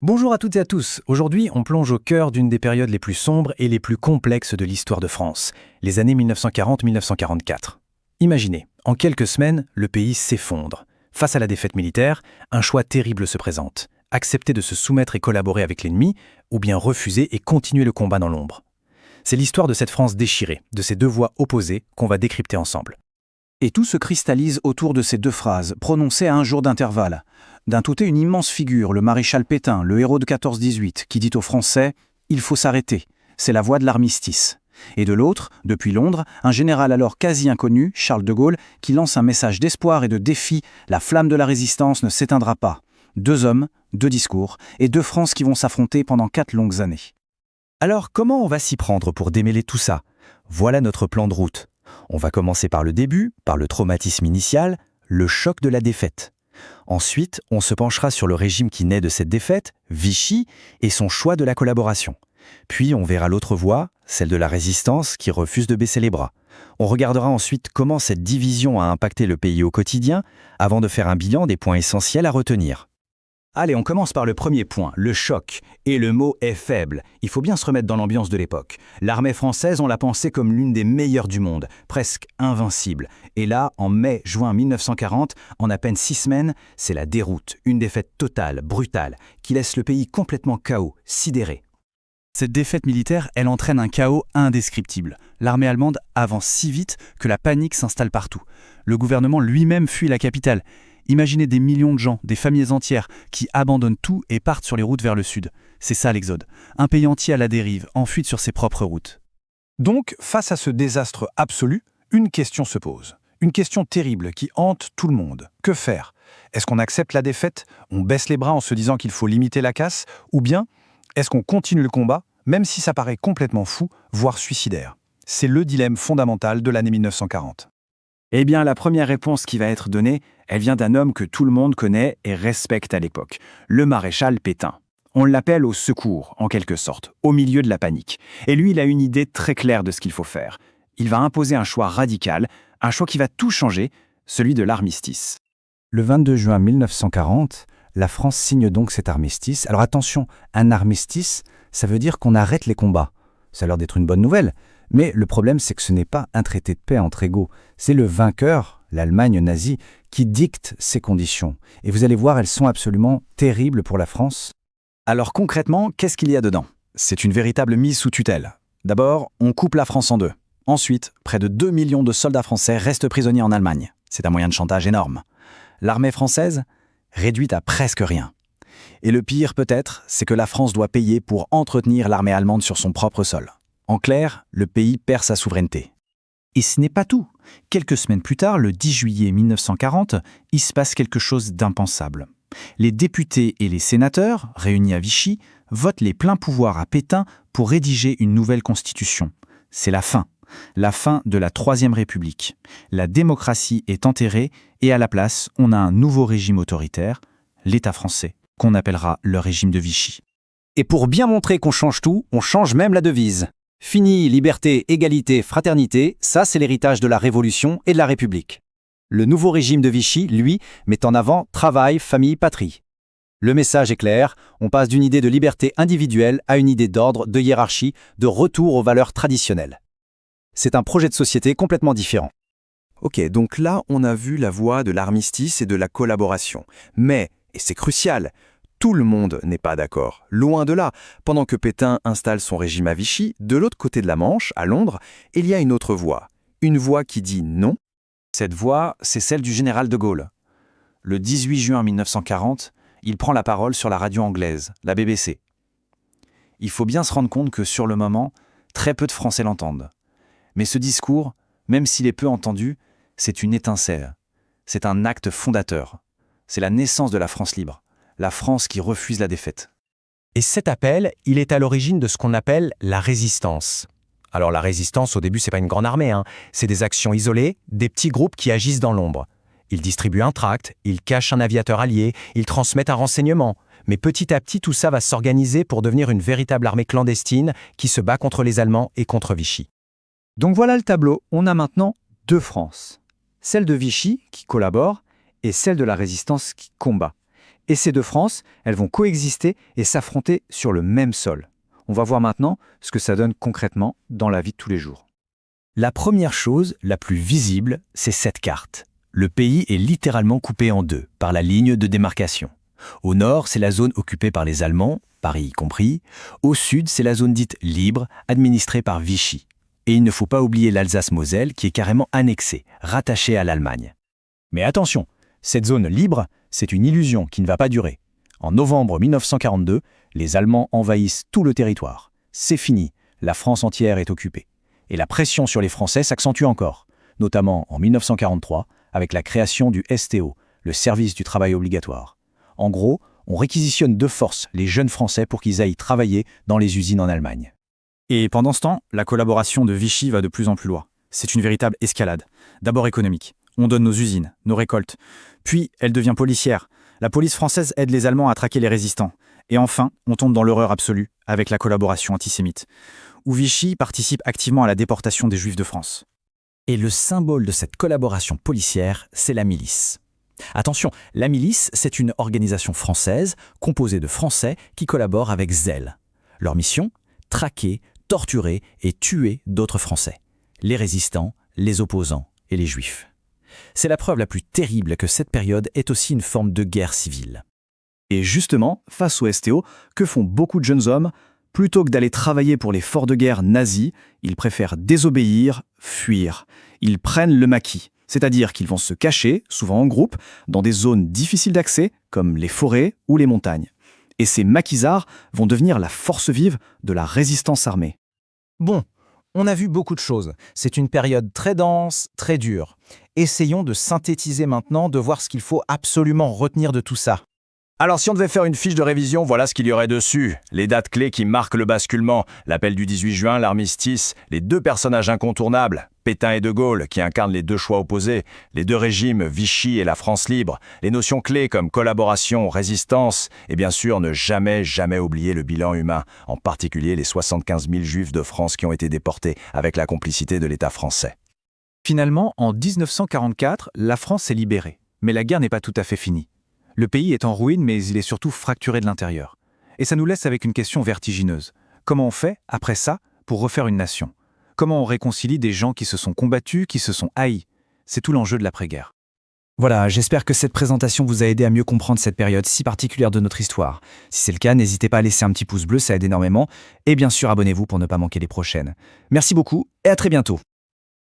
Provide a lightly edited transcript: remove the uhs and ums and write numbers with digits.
Bonjour à toutes et à tous. Aujourd'hui, on plonge au cœur d'une des périodes les plus sombres et les plus complexes de l'histoire de France, les années 1940-1944. Imaginez, en quelques semaines, le pays s'effondre. Face à la défaite militaire, un choix terrible se présente. Accepter de se soumettre et collaborer avec l'ennemi, ou bien refuser et continuer le combat dans l'ombre. C'est l'histoire de cette France déchirée, de ces deux voies opposées qu'on va décrypter ensemble. Et tout se cristallise autour de ces deux phrases, prononcées à un jour d'intervalle. D'un côté, une immense figure, le maréchal Pétain, le héros de 14-18, qui dit aux Français « Il faut s'arrêter ». C'est la voix de l'armistice. Et de l'autre, depuis Londres, un général alors quasi inconnu, Charles de Gaulle, qui lance un message d'espoir et de défi « La flamme de la résistance ne s'éteindra pas ». Deux hommes, deux discours, et deux France qui vont s'affronter pendant 4 longues années. Alors, comment on va s'y prendre pour démêler tout ça? Voilà notre plan de route. On va commencer par le début, par le traumatisme initial, le choc de la défaite. Ensuite, on se penchera sur le régime qui naît de cette défaite, Vichy, et son choix de la collaboration. Puis on verra l'autre voie, celle de la résistance, qui refuse de baisser les bras. On regardera ensuite comment cette division a impacté le pays au quotidien, avant de faire un bilan des points essentiels à retenir. Allez, on commence par le premier point, le choc. Et le mot est faible. Il faut bien se remettre dans l'ambiance de l'époque. L'armée française, on l'a pensée comme l'une des meilleures du monde, presque invincible. Et là, en mai-juin 1940, en à peine 6 semaines, c'est la déroute, une défaite totale, brutale, qui laisse le pays complètement KO, sidéré. Cette défaite militaire, elle entraîne un chaos indescriptible. L'armée allemande avance si vite que la panique s'installe partout. Le gouvernement lui-même fuit la capitale. Imaginez des millions de gens, des familles entières, qui abandonnent tout et partent sur les routes vers le sud. C'est ça l'exode. Un pays entier à la dérive, en fuite sur ses propres routes. Donc, face à ce désastre absolu, une question se pose. Une question terrible qui hante tout le monde. Que faire? Est-ce qu'on accepte la défaite? On baisse les bras en se disant qu'il faut limiter la casse? Ou bien, est-ce qu'on continue le combat, même si ça paraît complètement fou, voire suicidaire? C'est le dilemme fondamental de l'année 1940. Eh bien, la première réponse qui va être donnée, elle vient d'un homme que tout le monde connaît et respecte à l'époque, le maréchal Pétain. On l'appelle au secours, en quelque sorte, au milieu de la panique. Et lui, il a une idée très claire de ce qu'il faut faire. Il va imposer un choix radical, un choix qui va tout changer, celui de l'armistice. Le 22 juin 1940, la France signe donc cet armistice. Alors attention, un armistice, ça veut dire qu'on arrête les combats. Ça a l'air d'être une bonne nouvelle. Mais le problème, c'est que ce n'est pas un traité de paix entre égaux. C'est le vainqueur, l'Allemagne nazie, qui dicte ces conditions. Et vous allez voir, elles sont absolument terribles pour la France. Alors concrètement, qu'est-ce qu'il y a dedans? C'est une véritable mise sous tutelle. D'abord, on coupe la France en deux. Ensuite, près de 2 millions de soldats français restent prisonniers en Allemagne. C'est un moyen de chantage énorme. L'armée française, réduite à presque rien. Et le pire peut-être, c'est que la France doit payer pour entretenir l'armée allemande sur son propre sol. En clair, le pays perd sa souveraineté. Et ce n'est pas tout. Quelques semaines plus tard, le 10 juillet 1940, il se passe quelque chose d'impensable. Les députés et les sénateurs, réunis à Vichy, votent les pleins pouvoirs à Pétain pour rédiger une nouvelle constitution. C'est la fin de la Troisième République. La démocratie est enterrée et à la place, on a un nouveau régime autoritaire, l'État français, qu'on appellera le régime de Vichy. Et pour bien montrer qu'on change tout, on change même la devise. Fini, liberté, égalité, fraternité, ça c'est l'héritage de la Révolution et de la République. Le nouveau régime de Vichy, lui, met en avant travail, famille, patrie. Le message est clair, on passe d'une idée de liberté individuelle à une idée d'ordre, de hiérarchie, de retour aux valeurs traditionnelles. C'est un projet de société complètement différent. Ok, donc là on a vu la voie de l'armistice et de la collaboration. Mais, et c'est crucial, tout le monde n'est pas d'accord. Loin de là, pendant que Pétain installe son régime à Vichy, de l'autre côté de la Manche, à Londres, il y a une autre voix. Une voix qui dit non. Cette voix, c'est celle du général de Gaulle. Le 18 juin 1940, il prend la parole sur la radio anglaise, la BBC. Il faut bien se rendre compte que sur le moment, très peu de Français l'entendent. Mais ce discours, même s'il est peu entendu, c'est une étincelle. C'est un acte fondateur. C'est la naissance de la France libre. La France qui refuse la défaite. Et cet appel, il est à l'origine de ce qu'on appelle la résistance. Alors la résistance, au début, c'est pas une grande armée, c'est des actions isolées, des petits groupes qui agissent dans l'ombre. Ils distribuent un tract, ils cachent un aviateur allié, ils transmettent un renseignement. Mais petit à petit, tout ça va s'organiser pour devenir une véritable armée clandestine qui se bat contre les Allemands et contre Vichy. Donc voilà le tableau, on a maintenant deux France. Celle de Vichy, qui collabore, et celle de la résistance qui combat. Et ces deux France, elles vont coexister et s'affronter sur le même sol. On va voir maintenant ce que ça donne concrètement dans la vie de tous les jours. La première chose, la plus visible, c'est cette carte. Le pays est littéralement coupé en deux par la ligne de démarcation. Au nord, c'est la zone occupée par les Allemands, Paris y compris. Au sud, c'est la zone dite libre, administrée par Vichy. Et il ne faut pas oublier l'Alsace-Moselle qui est carrément annexée, rattachée à l'Allemagne. Mais attention, cette zone libre, c'est une illusion qui ne va pas durer. En novembre 1942, les Allemands envahissent tout le territoire. C'est fini, la France entière est occupée. Et la pression sur les Français s'accentue encore, notamment en 1943, avec la création du STO, le service du travail obligatoire. En gros, on réquisitionne de force les jeunes Français pour qu'ils aillent travailler dans les usines en Allemagne. Et pendant ce temps, la collaboration de Vichy va de plus en plus loin. C'est une véritable escalade. D'abord économique. On donne nos usines, nos récoltes. Puis, elle devient policière. La police française aide les Allemands à traquer les résistants. Et enfin, on tombe dans l'horreur absolue, avec la collaboration antisémite, où Vichy participe activement à la déportation des Juifs de France. Et le symbole de cette collaboration policière, c'est la milice. Attention, la milice, c'est une organisation française composée de Français qui collaborent avec zèle. Leur mission ? Traquer, torturer et tuer d'autres Français. Les résistants, les opposants et les Juifs. C'est la preuve la plus terrible que cette période est aussi une forme de guerre civile. Et justement, face au STO, que font beaucoup de jeunes hommes ? Plutôt que d'aller travailler pour les forts de guerre nazis, ils préfèrent désobéir, fuir. Ils prennent le maquis, c'est-à-dire qu'ils vont se cacher, souvent en groupe, dans des zones difficiles d'accès, comme les forêts ou les montagnes. Et ces maquisards vont devenir la force vive de la résistance armée. Bon, on a vu beaucoup de choses. C'est une période très dense, très dure. Essayons de synthétiser maintenant, de voir ce qu'il faut absolument retenir de tout ça. Alors si on devait faire une fiche de révision, voilà ce qu'il y aurait dessus. Les dates clés qui marquent le basculement, l'appel du 18 juin, l'armistice, les deux personnages incontournables, Pétain et De Gaulle, qui incarnent les deux choix opposés, les deux régimes, Vichy et la France libre, les notions clés comme collaboration, résistance, et bien sûr ne jamais oublier le bilan humain, en particulier les 75 000 Juifs de France qui ont été déportés avec la complicité de l'État français. Finalement, en 1944, la France est libérée. Mais la guerre n'est pas tout à fait finie. Le pays est en ruine, mais il est surtout fracturé de l'intérieur. Et ça nous laisse avec une question vertigineuse. Comment on fait, après ça, pour refaire une nation ? Comment on réconcilie des gens qui se sont combattus, qui se sont haïs ? C'est tout l'enjeu de l'après-guerre. Voilà, j'espère que cette présentation vous a aidé à mieux comprendre cette période si particulière de notre histoire. Si c'est le cas, n'hésitez pas à laisser un petit pouce bleu, ça aide énormément. Et bien sûr, abonnez-vous pour ne pas manquer les prochaines. Merci beaucoup et à très bientôt.